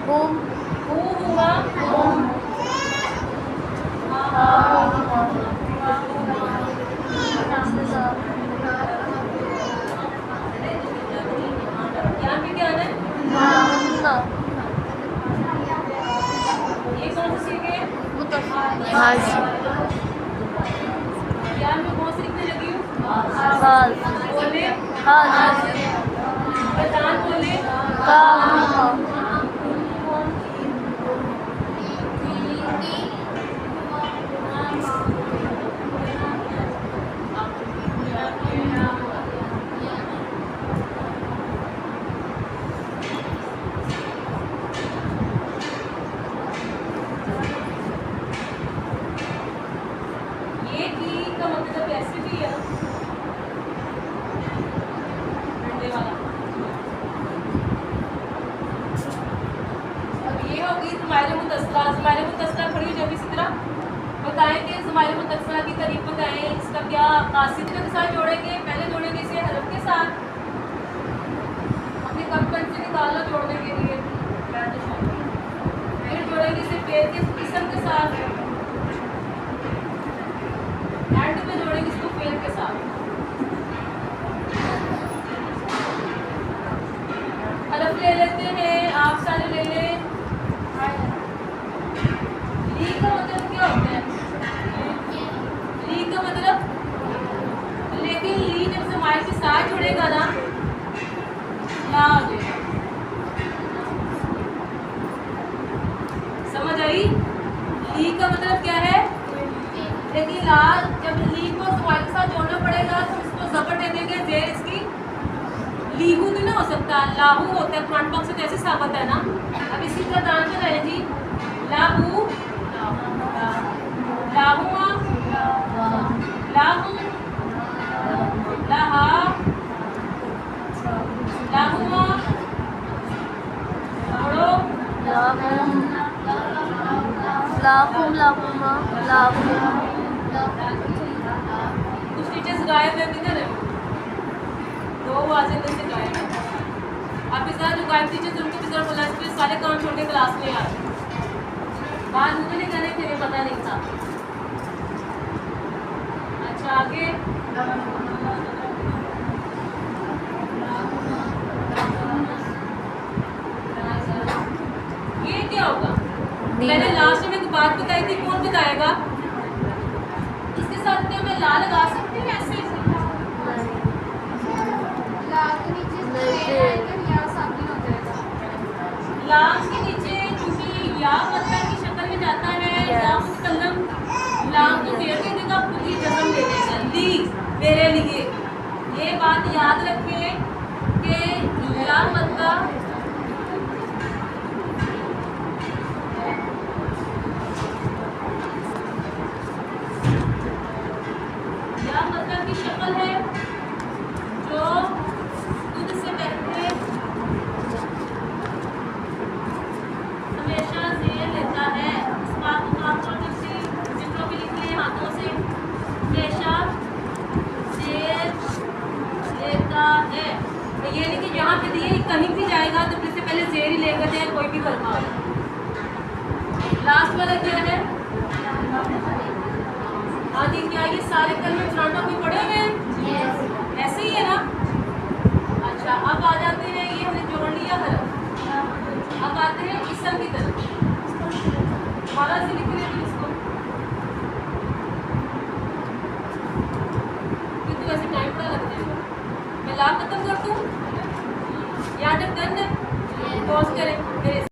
हुम, हु हुआ, हुम, हा, हुमा, हिस्सा, यहाँ पे क्या आना है? हुन्ना, ये कौन सी चीज़ है? हाज, यहाँ पे कौन सी लिखने लगी हूँ? हाज, बोले, हाज, प्रधान बोले, का, हुमा, ये की का मतलब ऐसे भी है डंडे वाला। अब ये होगी ज़माइर मुतस्सिला। ज़माइर मुतस्सिला खड़ी हो जाएगी इसी तरह। बताएं कि ज़माइर मुतस्सिला की तारीफ बताएं, इसका क्या कासिद के साथ जोड़ेंगे, पहले जोड़ेंगे इसे हरफ के साथ। अपने कप पेन से निकालो जोड़ने के लिए, फिर जोड़ेंगे इसे पेड़ के किस्म के साथ, एंड में जोड़ेंगे इसको पेड़ के साथ। हरफ ले लेते हैं, आप सारे ले लें। ली का मतलब क्या होता है? ली का मतलब, लेकिन ली जब ज़माइर के साथ जुड़ेगा ना, ला हो जाएगा। समझ आई? ली का मतलब क्या है? लेकिन ला जब ली को ज़माइर के साथ जोड़ना पड़ेगा तो इसको ज़बर दे देंगे, जेर इसकी लीहू भी ना हो सकता, लाहू होता है। कुरान पाक से तो ऐसे साबित है ना। अब इसी तरह दान पे जाए जी, लाहू, लाहुआ, लाहू, लाहा, लाहुआ, जोड़ो, लाहुम, लाहुम, लाहुमा, लाहुम, कुछ टीचर्स गायब है, किधर है? दो आवाजें इधर से गायब है। आप इस तरह जो गायब टीचर्स उनको भी जरा बुला सकते, सारे काम छोड़ के क्लास में आ रहे। बात मुझे नहीं करने थे, पता नहीं था। अच्छा आगे, ये क्या होगा? मैंने लास्ट में एक बात बताई थी, कौन बताएगा? इसके साथ क्या मैं ला लगा सकती हूँ ऐसे? लाम के नीचे चूंकि या मतलब की शक्ल में जाता है, या मुतकल्लम लाम को जेर की जगह खुद ही जस्म ले लेगा, ली, मेरे लिए। ये बात याद रखें कि या मतलब या मतलब की शक्ल है जो खुद से पहले हमेशा जेर लेता है। इस बात को आप लोग चित्रों पे लिख लें हाथों से, हमेशा जेर लेता है। तो ये नहीं कि जहाँ पे दिए कहीं भी जाएगा तो फिर से पहले जेर ही लेगा, चाहे कोई भी कलमा हो। लास्ट वाला क्या है? आदि क्या ये सारे कलमे फ्रंट में पड़े हुए हैं? ऐसे ही है ना। अच्छा अब आ जाते हैं, ये हमने जोड़ लिया हरफ। अब आते हैं इसम की तरफ। हमारा से लिख रहे हैं इसको, क्योंकि वैसे टाइम बड़ा लग जाएगा। मैं ला खत्म कर दूँ, यहाँ तक डन है, पॉज करें।